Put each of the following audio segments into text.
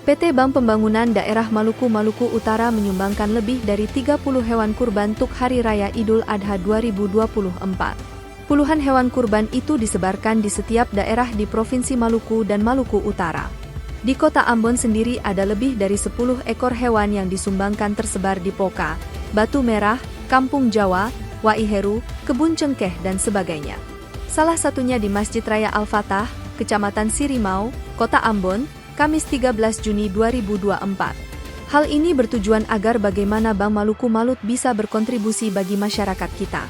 PT Bank Pembangunan Daerah Maluku Utara menyumbangkan lebih dari 30 hewan kurban untuk Hari Raya Idul Adha 2024. Puluhan hewan kurban itu disebarkan di setiap daerah di Provinsi Maluku dan Maluku Utara. Di Kota Ambon sendiri ada lebih dari 10 ekor hewan yang disumbangkan tersebar di Poka, Batu Merah, Kampung Jawa, Waiheru, Kebun Cengkeh, dan sebagainya. Salah satunya di Masjid Raya Al-Fatah, Kecamatan Sirimau, Kota Ambon, Kamis 13 Juni 2024. Hal ini bertujuan agar bagaimana Bank Maluku Malut bisa berkontribusi bagi masyarakat kita.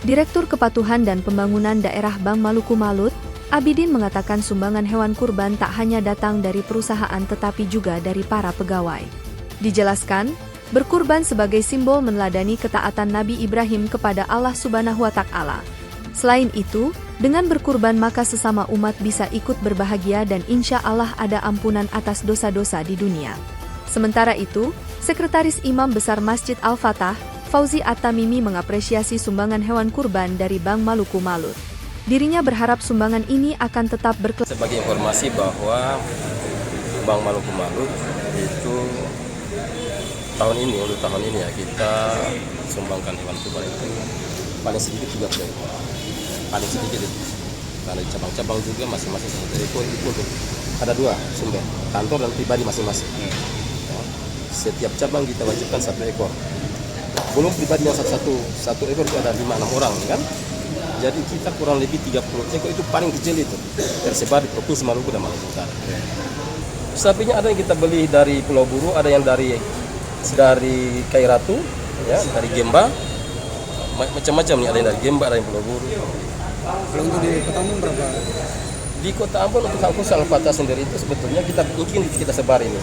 Direktur Kepatuhan dan Pembangunan Daerah Bank Maluku Malut, Abidin mengatakan sumbangan hewan kurban tak hanya datang dari perusahaan tetapi juga dari para pegawai. Dijelaskan, berkurban sebagai simbol meneladani ketaatan Nabi Ibrahim kepada Allah Subhanahu wa Ta'ala. Selain itu, dengan berkurban maka sesama umat bisa ikut berbahagia dan insya Allah ada ampunan atas dosa-dosa di dunia. Sementara itu, Sekretaris Imam Besar Masjid Al-Fatah, Fauzi At-Tamimi mengapresiasi sumbangan hewan kurban dari Bank Maluku Malut. Dirinya berharap sumbangan ini akan tetap berkelanjutan. Sebagai informasi bahwa Bank Maluku Malut itu untuk tahun ini ya kita sumbangkan hewan kurban itu paling sedikit 30 ekor. Paling sedikit itu. Karena di cabang-cabang juga masing-masing 1 ekor itu untuk ada 2 sumber, kantor dan pribadi masing-masing. Setiap cabang kita wajibkan 1 ekor. Belum pribadi yang satu ekor itu ada 5-6 orang kan. Jadi kita kurang lebih 30 ekor itu paling kecil itu tersebar di Provinsi Maluku dan Maluku Utara. Sapinya ada yang kita beli dari Pulau Buru, ada yang dari Kairatu, ya, dari Gemba, macam-macam nih, ada yang dari Gemba, ada yang Pulau Buru. Kalau untuk di Kota Ambon berapa? Di Kota Ambon untuk kampus Al-Fatah sendiri itu sebetulnya kita sebar ini.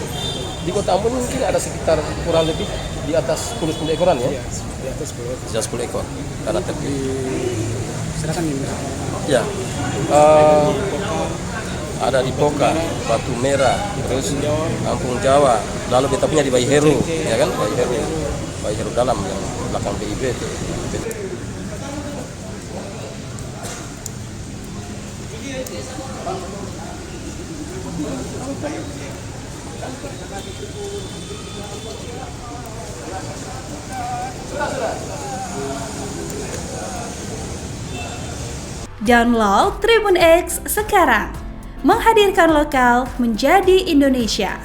Di Kota Ambon mungkin ada sekitar kurang lebih di atas 10 ekoran ya. Iya, di atas 10 ekor. Di atas 10 ekor. Karena Silakan ini. ya. Ada di Poka, Batu Merah, terus Kampung Jawa, lalu kita punya di Waiheru, ya kan? Waiheru dalam yang belakang BIP itu. Download Tribun X sekarang, menghadirkan lokal menjadi Indonesia.